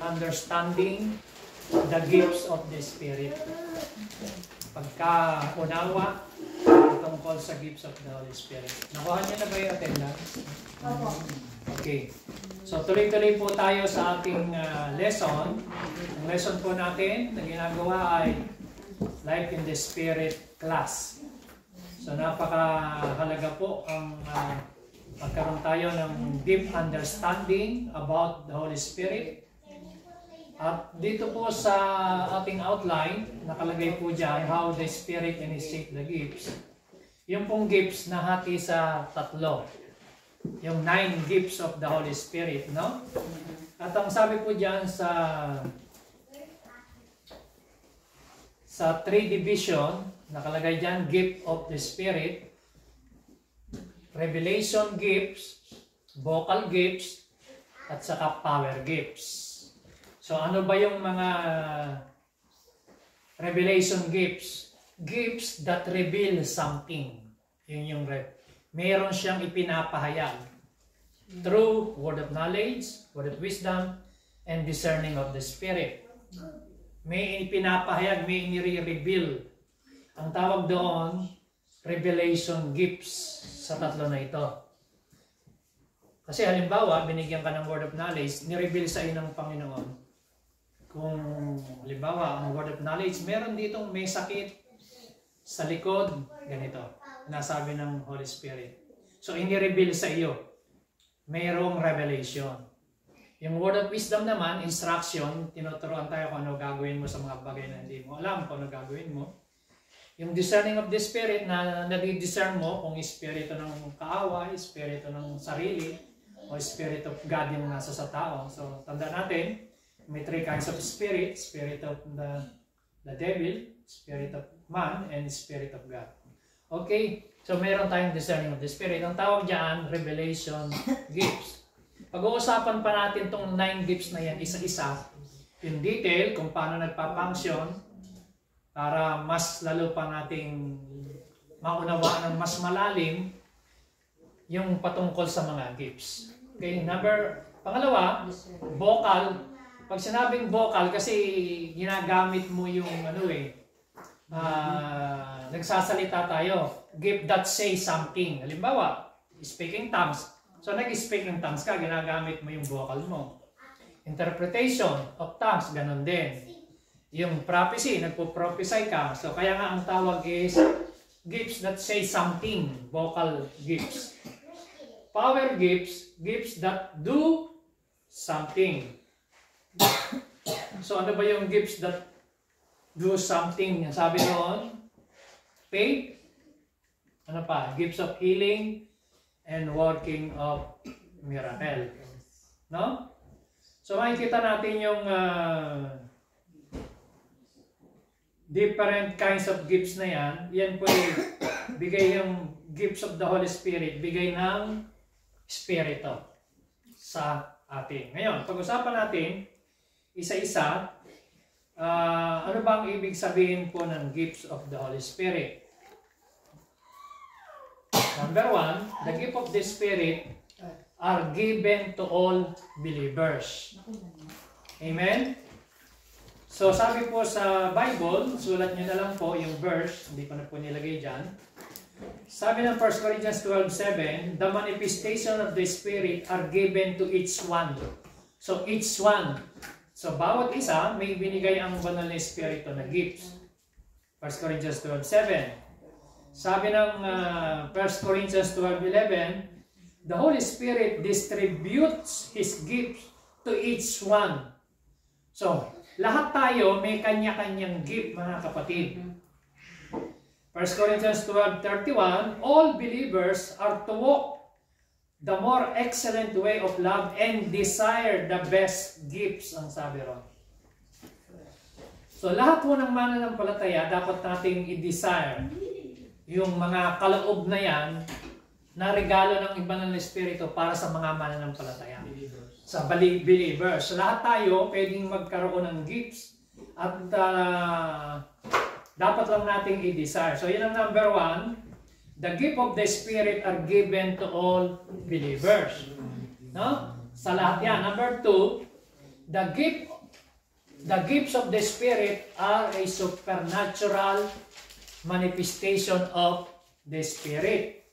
understanding the gifts of the Spirit. Pagka-unawa tungkol sa gifts of the Holy Spirit. Nakuha niyo na ba yung attendance? Okay. So tuloy-tuloy po tayo sa ating lesson. Ang lesson po natin na ginagawa ay Life in the Spirit class. So napakahalaga po ang magkaroon tayo ng deep understanding about the Holy Spirit. At dito po sa ating outline, nakalagay po dyan how the Spirit initiates the gifts. Yung pong gifts na hati sa tatlo. Yung 9 gifts of the Holy Spirit, no? At ang sabi po dyan sa 3 division, nakalagay dyan, gift of the Spirit, revelation gifts, vocal gifts, at saka power gifts. So ano ba yung mga revelation gifts? Gifts that reveal something. Yun yung meron siyang ipinapahayag through word of knowledge, word of wisdom, and discerning of the Spirit. May ipinapahayag, may inire-reveal. Ang tawag doon, revelation gifts sa tatlo na ito. Kasi halimbawa, binigyan ka ng word of knowledge, ni-reveal sa iyo ng Panginoon. Kung halimbawa, ang word of knowledge, meron ditong may sakit sa likod, ganito, nasabi ng Holy Spirit. So, ini-reveal sa iyo, mayroong revelation. Yung word of wisdom naman, instruction, tinuturuan tayo kung ano gagawin mo sa mga bagay na hindi mo alam kung ano gagawin mo. Yung discerning of the Spirit na nadi-discern mo kung espiritu ng kaaway, espiritu ng sarili, o Spirit of God yung nasa sa tao. So, tanda natin, may 3 kinds of spirit. Spirit of the devil, Spirit of man, and Spirit of God. Okay, so meron tayong discerning of the Spirit. Ang tawag dyan, revelation gifts. Pag-uusapan pa natin itong 9 gifts na yan, isa-isa, in detail, kung paano nagpa-function, para mas lalo pa nating maunawaan ng mas malalim yung patungkol sa mga gifts. Okay, pangalawa, vocal. Pag sinabing vocal, kasi ginagamit mo yung nagsasalita tayo. Gift that says something. Halimbawa, speaking tongues. So nag-speaking tongues ka, ginagamit mo yung vocal mo. Interpretation of tongues, ganun din. Yung prophecy, nagpo-prophesy ka. So kaya nga ang tawag is gifts that say something, vocal gifts. Power gifts, gifts that do something. So ano ba yung gifts that do something? Sabi noon, faith, ano pa? Gifts of healing and working of miracle. No? So makikita natin yung different kinds of gifts na yan. Yan po bigay yung gifts of the Holy Spirit, bigay ng Espiritu sa atin. Ngayon, pag-usapan natin, isa-isa, ano bang ibig sabihin po ng gifts of the Holy Spirit? Number 1, the gift of the Spirit are given to all believers. Amen? So sabi po sa Bible, sulat nyo na lang po yung verse, hindi ko na po nilagay dyan. Sabi ng 1 Corinthians 12:7, the manifestation of the Spirit are given to each one. So each one. So bawat isa, may binigay ang banal na Espiritu na gifts. 1 Corinthians 12:7. Sabi ng 1 Corinthians 12:11, the Holy Spirit distributes His gifts to each one. So, lahat tayo may kanya-kanyang gift, mga kapatid. 1 Corinthians 12:31, all believers are to walk the more excellent way of love and desire the best gifts, ang sabi ron. So, lahat po ng mananampalataya, dapat nating i-desire yung mga kaloob na yan na regalo ng banal na Espiritu para sa mga mananampalataya. Sa believers. So, lahat tayo pwedeng magkaroon ng gifts at dapat lang nating i-desire. So, yun ang number 1. The gift of the Spirit are given to all believers. No? Sa lahat yan. Number 2, the gifts of the Spirit are a supernatural manifestation of the Spirit.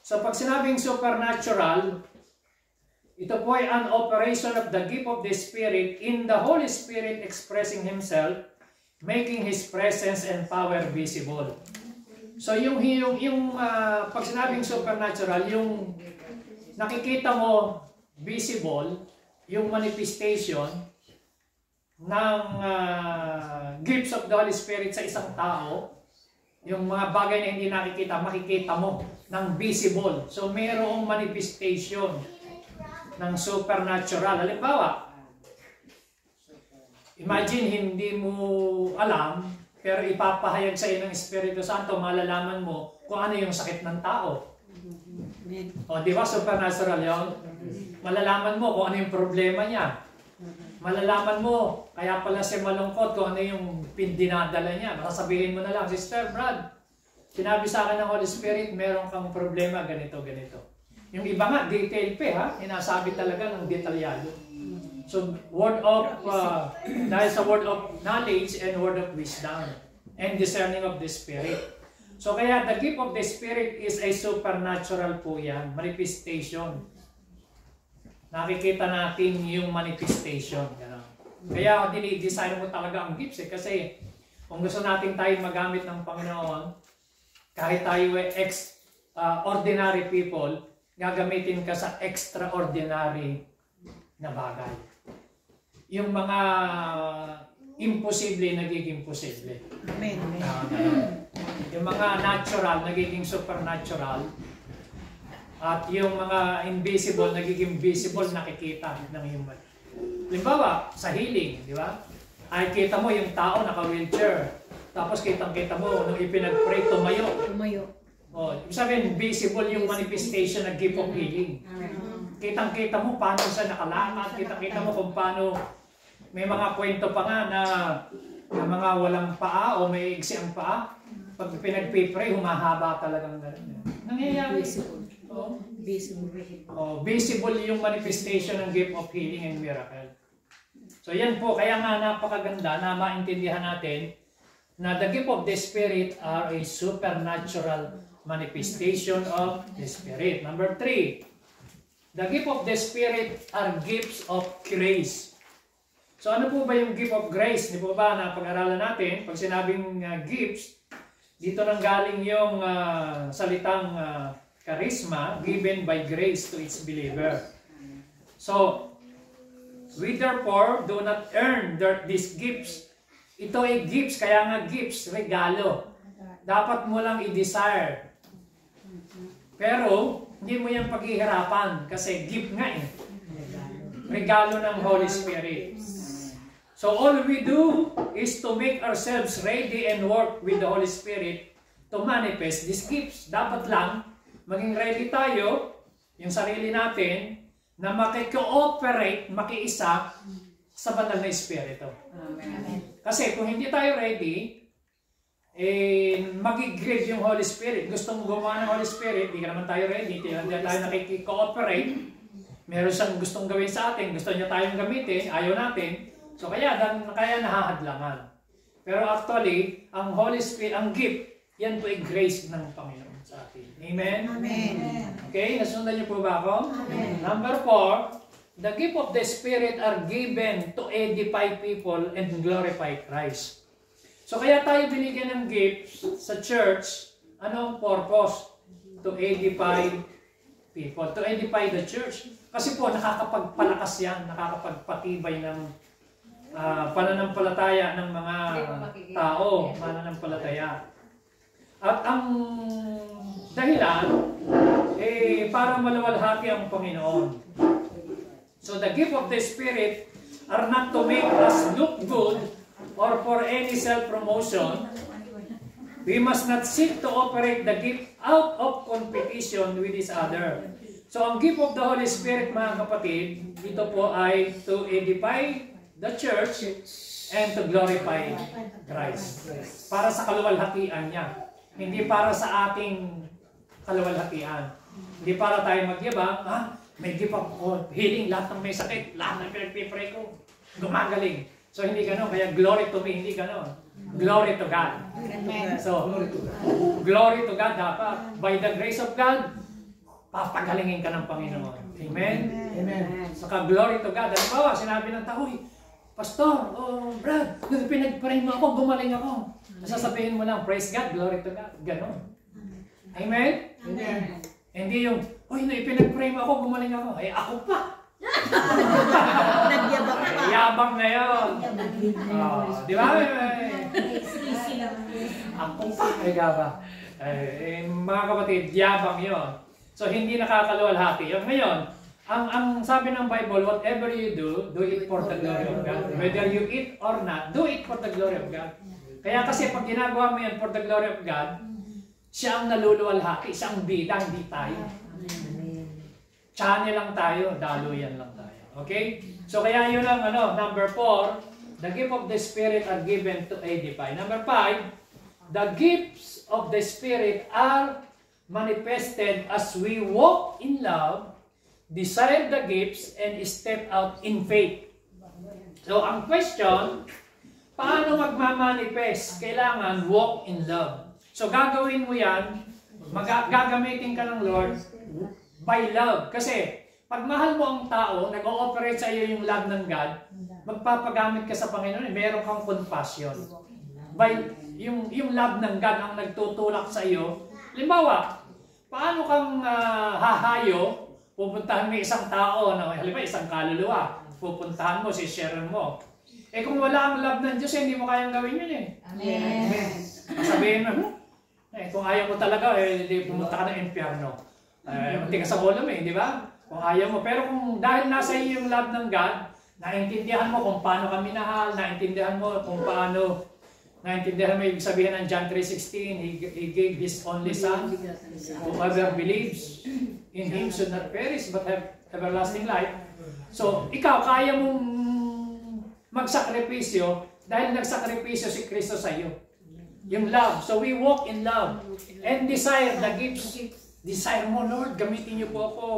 So pag sinabing supernatural, ito po ay an operation of the gift of the Spirit in the Holy Spirit expressing Himself, making His presence and power visible. So yung pag sinabing supernatural, yung nakikita mo visible, yung manifestation ng gifts of the Holy Spirit sa isang tao, yung mga bagay na hindi nakikita, makikita mo ng visible. So mayroong manifestation ng supernatural. Halimbawa, imagine hindi mo alam, pero ipapahayag sa iyo ng Espiritu Santo, malalaman mo kung ano yung sakit ng tao. O, di ba? Supernatural yun. Malalaman mo kung ano yung problema niya. Malalaman mo, kaya pala siya malungkot kung ano yung dinadala niya. Masasabihin mo na lang, Sister Brad, sinabi sa akin ng Holy Spirit, meron kang problema, ganito, ganito. Yung iba nga, detail pa ha, inasabi talaga ng detalyado. So, dahil sa word of knowledge and word of wisdom and discerning of the Spirit. So, kaya the gift of the Spirit is a supernatural po yan, manifestation. Nakikita natin yung manifestation. Ganun. Kaya dinidesign mo talaga ang gifts kasi kung gusto natin tayo magamit ng Panginoon, kahit tayo ordinary people, gagamitin ka sa extraordinary na bagay. Yung mga imposible, nagiging posible. Amen. Yung mga natural, nagiging supernatural. At yung mga invisible, nagiging visible, nakikita ng human. Halimbawa, sa healing, di ba? Ay kita mo yung tao naka-wheelchair. Tapos kitang-kita mo, nung ipinag-pray, tumayo. Oh, ibig sabihin, visible yung manifestation ng gift of healing. Kitang-kita mo paano siya nakalakad, kitang-kita mo kung paano, may mga kwento pa nga na mga walang paa o may iksi ang paa. Pag pinag-pray, humahaba talagang gano'n. Nangyayari. Visible yung manifestation ng gift of healing and miracle. So yan po, kaya nga napakaganda na maintindihan natin na the gift of the Spirit are a supernatural manifestation of the Spirit. Number 3, the gift of the Spirit are gifts of grace. So ano po ba yung gift of grace? Di po ba na pag-aralan natin, pag sinabing gifts, dito nang galing yung salitang charisma, given by grace to its believer. So, we therefore do not earn these gifts. Ito ay gifts, kaya nga gifts, regalo. Dapat mo lang i-desire. Pero, hindi mo yan paghihirapan kasi gift nga eh. Regalo ng Holy Spirit. So all we do is to make ourselves ready and work with the Holy Spirit to manifest these gifts. Dapat lang, maging ready tayo, yung sarili natin, na makikooperate, makiisa sa banal na Espiritu. Amen. Kasi kung hindi tayo ready, mag-grieve yung Holy Spirit. Gusto mo gumawa ng Holy Spirit, hindi ka naman tayo ready, hindi tayo nakikooperate, meron siyang gustong gawin sa atin, gusto niya tayong gamitin, ayaw natin, so kaya nahahadlangan. Pero actually, ang Holy Spirit, ang gift, yan po ay grace ng Panginoon sa atin. Amen? Amen. Okay, nasundan niyo po ba ako? Amen. Number 4, the gift of the Spirit are given to edify people and glorify Christ. So kaya tayo binigyan ng gifts sa church, ano ang purpose? To edify people, to edify the church. Kasi po, nakakapagpalakas yan, nakakapagpatibay ng pananampalataya ng mga tao, pananampalataya. At ang dahilan, para maluwalhati ang Panginoon. So the gift of the Spirit are not to make us look good or for any self-promotion. We must not seek to operate the gift out of competition with each other. So ang gift of the Holy Spirit, mga kapatid, ito po ay to edify the church and to glorify Christ. Para sa kaluwalhatian niya. Hindi para sa ating kaluwalhatian. Hindi para tayo magyabang, may gift of healing, lahat ng may sakit, lahat ng pinagpipray ko. gumagaling. So hindi ganon, kaya glory to me, hindi ganon. Glory to God. So, glory to God dapat. By the grace of God, papagalingin ka ng Panginoon. Amen? Amen. Saka glory to God. Halimbawa, sinabi ng tao, Pastor, Brad, pinag-pray mo ako, gumaling ako. Sasabihin mo lang, praise God, glory to God. Ganon. Amen? Amen. Hindi yung, pinag-pray mo ako, gumaling ako. Ako pa. Nagyabang pa. Yabang na yun. Di ba? Ako pa. Mga kapatid, yabang yun. So, hindi nakakaluwalhati. Ngayon, ang sabi ng Bible, whatever you do it for the glory of God. Whether you eat or not, do it for the glory of God. Kaya kasi pag ginagawa mo yan for the glory of God, siya ang naluluwalhati, siya ang bida, hindi tayo. Channel lang tayo, daluyan lang tayo. Okay? So kaya yun ang number 4, the gift of the Spirit are given to edify. Number 5, the gifts of the Spirit are manifested as we walk in love, desire the gifts, and step out in faith. So ang question, paano magmamanifest? Kailangan walk in love. So gagawin mo yan, gagamitin ka ng Lord by love. Kasi pag mahal mo ang tao, nag-ooperate sa iyo yung love ng God, magpapagamit ka sa Panginoon, meron kang compassion. By yung love ng God ang nagtutulak sa iyo. Halimbawa, paano kang hahayo, pupuntahan mo isang tao, halimbawa isang kaluluwa, pupuntahan mo, si-share mo. Kung wala ang love ng Diyos, hindi mo kayang gawin yun Amen. Sabihin mo, kung ayaw mo talaga, pumunta ka ng impyerno. Munti ka sa ulam di ba? Kung ayaw mo. Pero kung dahil nasa iyo yung love ng God, naintindihan mo kung paano ka minahal, naintindihan mo kung paano, naintindihan mo yung sabihin ng John 3:16, He gave His only Son, whoever believes in Him should not perish but have everlasting life. So, ikaw, kaya mong magsakripisyo dahil nagsakripisyo si Kristo sa iyo. Yung love. So, we walk in love and desire the gifts. Desire mo, Lord, gamitin niyo po ako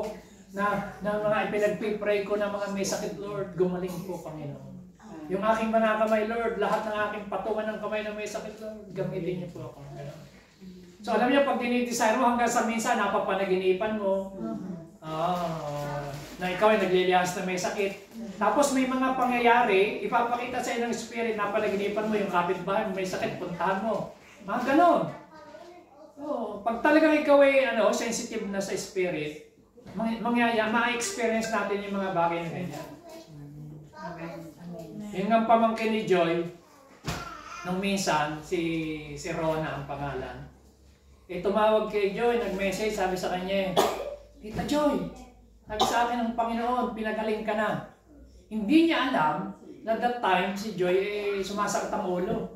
na mga ipinagpipray ko na mga may sakit, Lord, gumaling po, Panginoon. Yung aking mga kamay, Lord, lahat ng aking patungan ng kamay na may sakit, Lord, gamitin niyo po ako. So alam niyo, pag dinidesire mo hanggang sa minsan, napapanaginipan mo, na ikaw ay naglilihas na may sakit. Tapos may mga pangyayari, ipapakita sa iyo ng Spirit, napanaginipan mo yung kapitbahay, may sakit, puntahan mo. Mga ganon. Pag talagang ikaw ay sensitive na sa Spirit, ma-experience natin yung mga bagay na ganyan. Yung ang pamangkin ni Joy, nung minsan, si Rona ang pangalan, tumawag kay Joy, nag-message, sabi sa kanya, Tita Joy, sabi sa akin ng Panginoon, pinagaling ka na. Hindi niya alam na that time si Joy sumasakit ang ulo.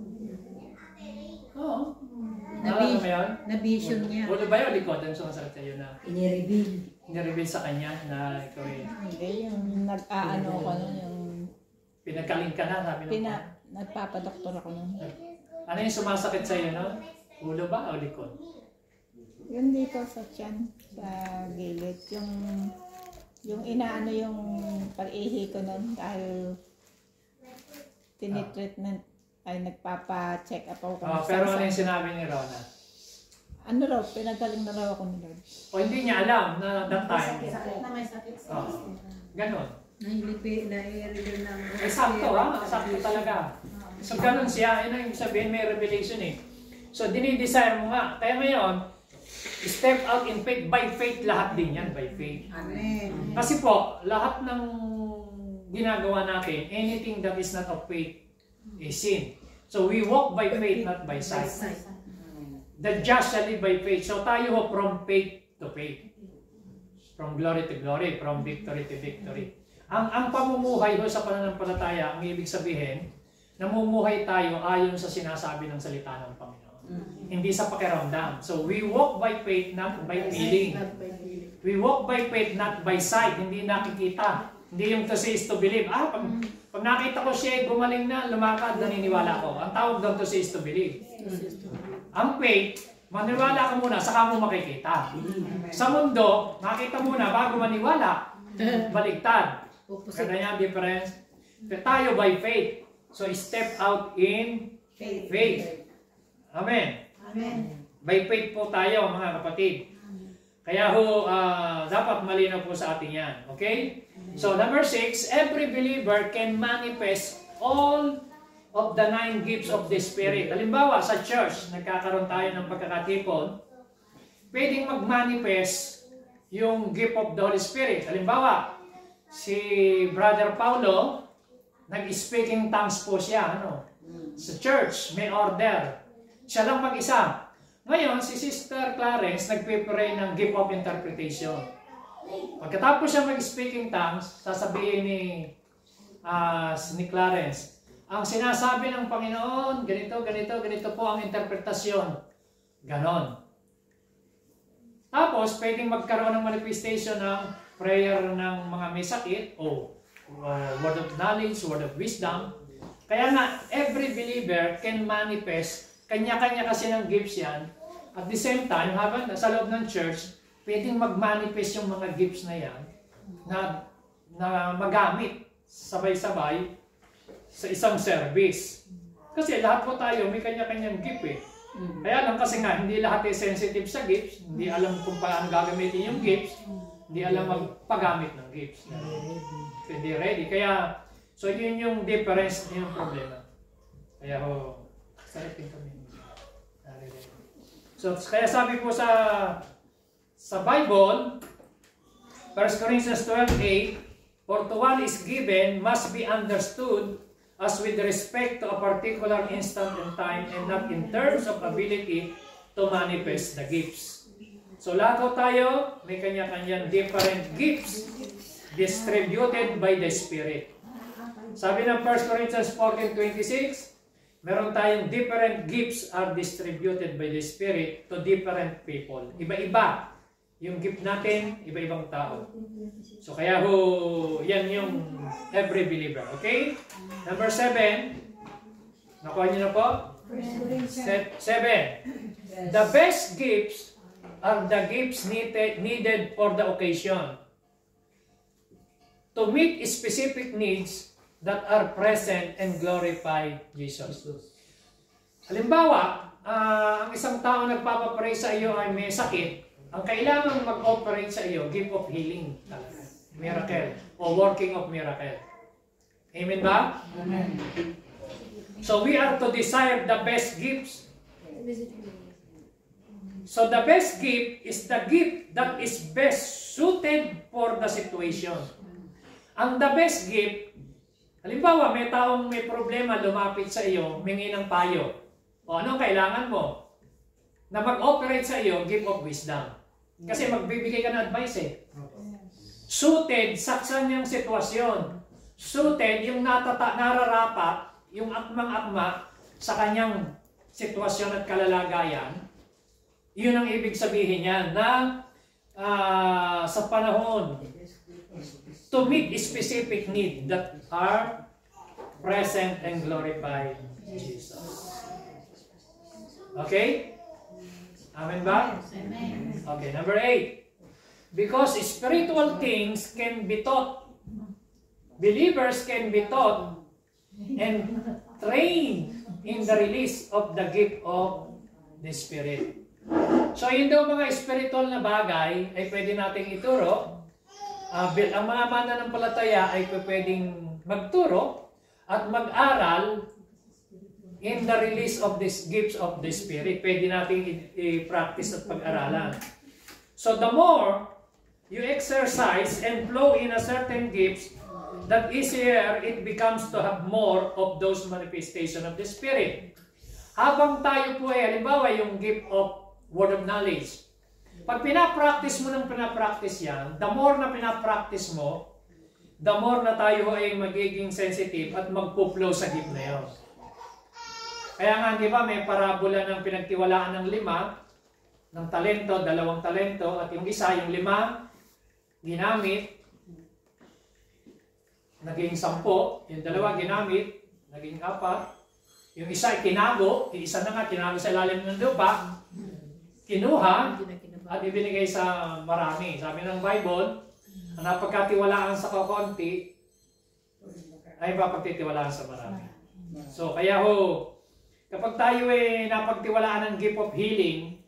Oo. Na-vision niya. Ulo ba yun? Likod ang sumasakit sa iyo na Inireveal sa kanya na ikaw Hindi, yung nag-aano ko nun, yung pinagaling ka na, sabi ng nagpapadoktor ako nun. Ano yung sumasakit sa iyo, no? Ulo ba o likod? Yun dito sa tiyan, sa gilid. Yung inaano yung pag-ihi ko nun dahil tinitreatment ay nagpapa-check up ako. Pero ano yung sinabi ni Rona? Ano raw, pinagaling na raw ako ni Lord. O hindi niya alam na that time. Sakit na may sakit. Ganon. Na-i-reveal ng... Sakto sakto talaga. So ganon siya, yun ang sabihin, may revelation So dinidesire mo nga. Kaya ngayon, step out in faith. By faith, lahat din yan. By faith. Amen. Kasi po, lahat ng ginagawa natin, anything that is not of faith is sin. So we walk by faith, not by sight. The just shall live by faith. So tayo from faith to faith. From glory to glory, from victory to victory. Ang pamumuhay sa pananampalataya, ang ibig sabihin, namumuhay tayo ayon sa sinasabi ng salita ng Panginoon. Hindi sa pakiramdam. So we walk by faith, not by feeling. We walk by faith, not by sight. Hindi nakikita. Hindi yung to see is to believe. Pag nakita ko siya, gumaling na, lumakad, naniniwala ko. Ang tawag doon to see is to believe. Ang faith, maniwala ka muna, saka mo makikita. Sa mundo, makita muna bago maniwala. Baligtad. Kaya niya difference. Tayo by faith. So step out in faith. Amen. Amen. By faith po tayo mga kapatid. Kaya ho, dapat malinaw po sa atin yan. Okay? So number 6, every believer can manifest all of the 9 gifts of the Spirit. Halimbawa, sa church, nagkakaroon tayo ng pagkakatipon, pwedeng mag-manifest yung gift of the Holy Spirit. Halimbawa, si Brother Paulo, nag-speaking tongues po siya. Sa church, may order. Siya lang mag-isa. Ngayon, si Sister Clarence, nagpipray ng gift of interpretation. Pagkatapos siya mag-speaking tongues, sasabihin ni Clarence, ang sinasabi ng Panginoon, ganito, ganito, ganito po ang interpretasyon. Ganon. Tapos, pwedeng magkaroon ng manifestation ng prayer ng mga may sakit o word of knowledge, word of wisdom. Kaya nga, every believer can manifest. Kanya-kanya kasi ng gifts yan. At the same time, habang sa loob ng church, pwedeng mag-manifest yung mga gifts na yan na magamit sabay-sabay sa isang service. Kasi lahat po tayo may kanya-kanyang gift eh. Kaya lang kasi nga, hindi lahat ay sensitive sa gifts, hindi alam kung paano gagamitin yung gifts, hindi alam magpagamit ng gifts. Hindi ready. Kaya, so yun yung difference, yun yung problema. Kaya ho, exciting kami. So, kaya sabi po sa Bible, 1 Corinthians 12:8, for to one is given must be understood as with respect to a particular instant in time and not in terms of ability to manifest the gifts. So lahat tayo may kanya-kanyang different gifts distributed by the Spirit. Sabi ng 1 Corinthians 14:26, meron tayong different gifts are distributed by the Spirit to different people. Iba-iba yung gift natin, iba-ibang tao. So kaya yan yung every believer. Okay? Number 7. Nakuha niyo na po? 7. The best gifts are the gifts needed for the occasion to meet specific needs that are present and glorify Jesus. Halimbawa, ang isang tao nagpapapray sa iyo ay may sakit, ang kailangan mag-operate sa iyo, gift of healing talaga. Miracle. O working of miracle. Amen ba? Amen. So we are to desire the best gifts. So the best gift is the gift that is best suited for the situation. Ang the best gift, halimbawa may taong may problema lumapit sa iyo, mingi ng payo. O anong kailangan mo? Na mag-operate sa iyo, gift of wisdom. Kasi magbibigay ka ng advice eh. Suited sa kanyang sitwasyon. Suited yung nararapat, yung akmang-akma sa kanyang sitwasyon at kalalagayan. Yun ang ibig sabihin niya na sa panahon to meet specific need that are present and glorify Jesus. Okay? Amen ba? Amen. Okay, number 8. Because spiritual things can be taught. Believers can be taught and trained in the release of the gift of the Spirit. So, yun daw mga spiritual na bagay ay pwede nating ituro. Ang mga mananampalataya ay pwedeng magturo at mag-aral in the release of these gifts of the Spirit. Pwede nating i-practice at pag-aralan. So the more you exercise and flow in a certain gifts, that easier it becomes to have more of those manifestation of the Spirit. Habang tayo po ay, halimbawa yung gift of word of knowledge, pag pinapractice mo ng pinapractice yan, the more na pinapractice mo, the more na tayo ay magiging sensitive at magpo-flow sa gift na yun. Kaya nga, di ba, may parabola ng pinagtiwalaan ng 5, ng talento, 2 talento, at yung isa, yung 5, ginamit, naging 10, yung 2 ginamit, naging 4, yung isa tinago, yung isa na nga, tinago sa ilalim ng lupa, kinuha, at ibinigay sa marami. Sabi ng Bible, ang napagkatiwalaan sa kakonti, ay mapagtitiwalaan sa marami. So kaya ho, kapag tayo napagtiwalaan ng gift of healing,